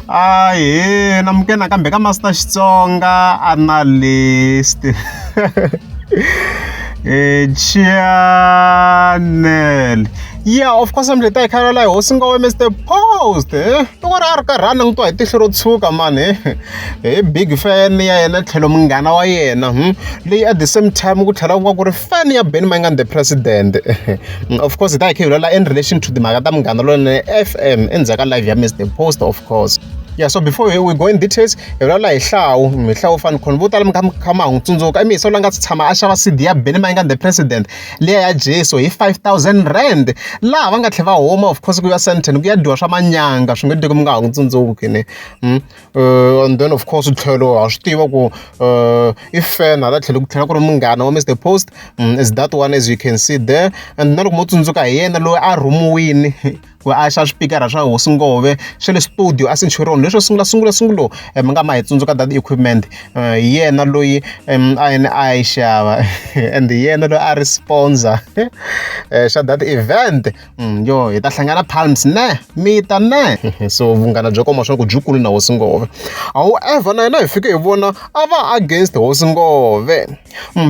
Aye, namukena kambe ka Master Xitsonga analyst. Channel. Yeah, of course I'm the khala la hosi ngo Mr. Post. Loko ra ri karhana ngitwa hi tihlo rotshuka man. Big fan ya yena tlhelo munghana wa yena. Leyi at the same time ku tlhela ku ri fan ya Benny Mayengani the president. Of course ta khela in relation to the mhaka ta munghana lona FM endzaka live ya Mr. Post of course. Yeah, so before we go in details, hi vulavula hi hlawu fan khona vo tala mi kha ma hu tsundzuka i mihla nga tshama a xava CD ya Benny Mayengani the president leya ya Jesu hi 5,000 rand laha va nga tlhela va huma of course ku ya Sandton ku ya dyiwa swa manyanga swi nga teki mi nga ha n'wi tsundzuki ne and then of course tlhelo ha swi tiva ku i fan hala tlhelo ku tlhela ku ri munghana wa Mr. Post is that one as you can see there and na loko mo tsundzuka hi yena loyi a rhumiwini ku a xa swipikara swa hosi ngove swa le studio a Centurion leswo sungulo mi nga ma hi tsundzuka that equipment hi yena loyi a yi xava and hi yena loyi a ri sponsor xa that event yo hi ta hlangana Palms ne mi ta ne so vunghana byo koma swa ku jukulu na hosi ngove however na yena hi fike hi vona a va against hosi ngove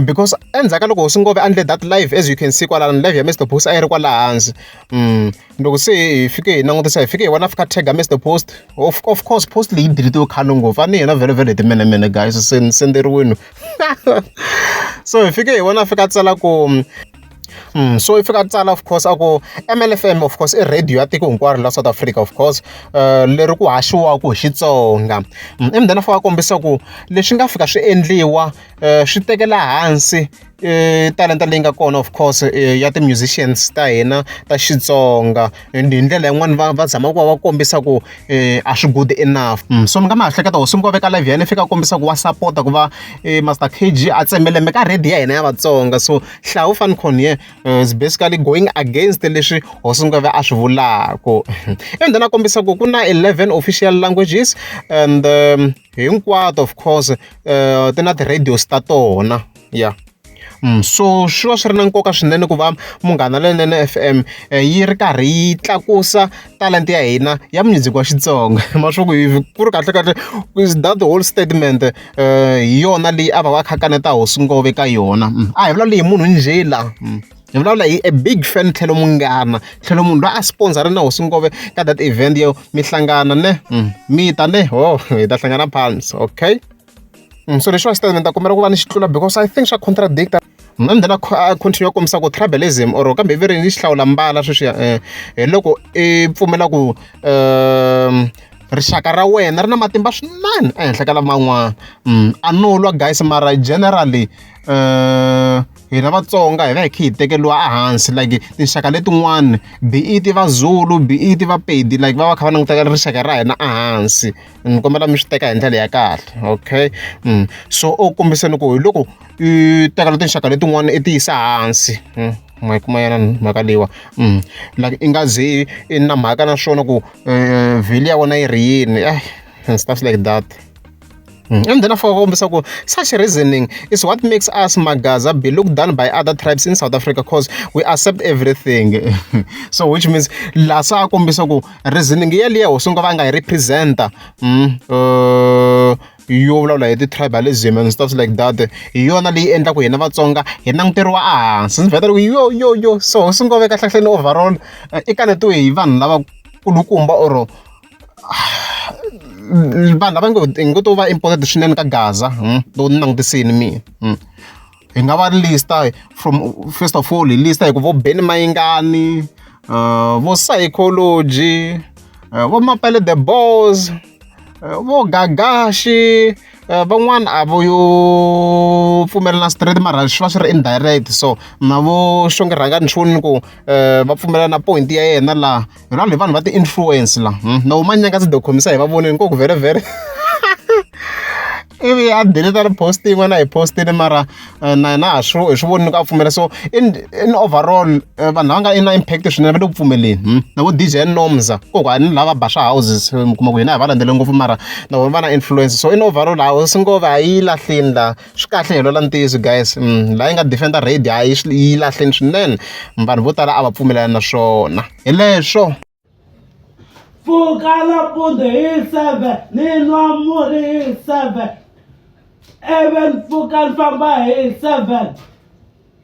because endzhaku loko hosi ngove endle that live as you can see kwala live ya Mr. Post a yi ri kwala hansi loko se hi fike hi langutisa hi fike hi vona fika tag Mr. Post of course post leyi deletiwe khale ngopfu a ni yena very timene guys senderiwini so hi fike hi vona fika tsala ku so if I tsala of course ako MLFM of course I radio ya tiko hinkwaro la South Africa of course leri ku haxiwaka hi Xitsonga then fa kombisa ku leswi nga fika swi endliwa swi tekela hansi talenta leyi nga kona of course ya ti musicians ta hina ta Xitsonga hi ndlela yin'wana va zama ku va kombisa ku a swi good enough so mi nga ma hleketa hosi ngove ka live yena fika kombisa ku wa support ku va Master KG a tsemele me ka radio ya hina ya Vatsonga so hlawu fan khona is basically going against leswi hosi ngove a swi vulako and then a kombisa ku ku na 11 official languages and hinkwato of course ti na ti radios ta tona yeah so swi va swi ri na nkoka swinene ku va munghana lenene FM yi ri karhi yi tlakusa talent ya hina ya music wa Xitsonga maswo ku ri kahle is that the whole statement hi yona leyi a va va khakaneta hosi ngove ka yona a hi vulavula hi munhu njela hi vulavula hi a big fan tlhelo munghana tlhelo munhu loyi a sponsor na hosi ngove ka that event yo mi hlangana ne mi ta ne hi ta hlangana Palms okay so leswi wa statement ta kombela ku va ni xitlula because I think swa contradict and then a continue komisa ku tribalism or kambe very ni xihlawula mbala sweswi loko I pfumela ku rixaka ra wena ri na matimba swinene ehenhla ka laman'wana a no lwa guys mara generally hina Vatsonga hi va hi kha hi tekeliwa ehansi like tinxaka letin'wana be it VaZulu be it Vapedi like va va kha va languteka rixaka ra hina ehansi ni kombela mi swi teka hi ndlela ya kahle okay so o kombiseni ku hi loko I teka tinxaka letin'wana I ti yisa hansi kuma yana mhaka leyiwa like I nga ze I na mhaka na swona ku value ya wona yi ri yini and stuff like that and then such reasoning is what makes us Magaza be looked down by other tribes in South Africa because we accept everything so which means la sa kombisa ku reasoning yaliya hosi ngove a nga hi representa yo vulavula hi ti-tribalism and stuff like that hi yona leyi endla ku hina Vatsonga hi languteriwa ehansi ni vheta yo so hosi ngove kahlahleni overall I kanetiwe hi vanhu lava kulukumba or vanhu lava ngo to va important swinene ka Gaza loko ni langutisini mina hi nga va lista from first of all hi lista hi ku vo Benny Mayengani vo Psychology vo Mapele the Boss vo Gagashi van'wana a vo yo pfumelana straight mara swi va swi ri indirect so na vo Shonge Rangani Nchuni ku va pfumelana na point ya yena la hi vanhu va ti-influence la na umanyanga si dokhomisa hi va voneni ko ku very ivi a deleta post yin'wana hi postini mara na yena hi swi voni ku a pfumela so in overall vanhu lava nga ina impact swinene va le ku pfumeleni na vo DJ Nomza koko a ni lava ba swa houses mi kuma ku hina hi va landzele ngopfu mara na vona va na influence so in overall house ngove a yi lahleni la swi kahle hi lola ntiyiso guys la yi nga defender radio a yi lahleni swinene vanhu vo tala a va pfumelelani na swona hi leswo pfuka nampundzu hi 7 ni nwa murhi hi 7 ivi ni pfuka ni famba hi 7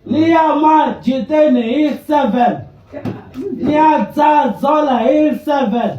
ni ya majiteni hi 7 ni ya dzazola hi 7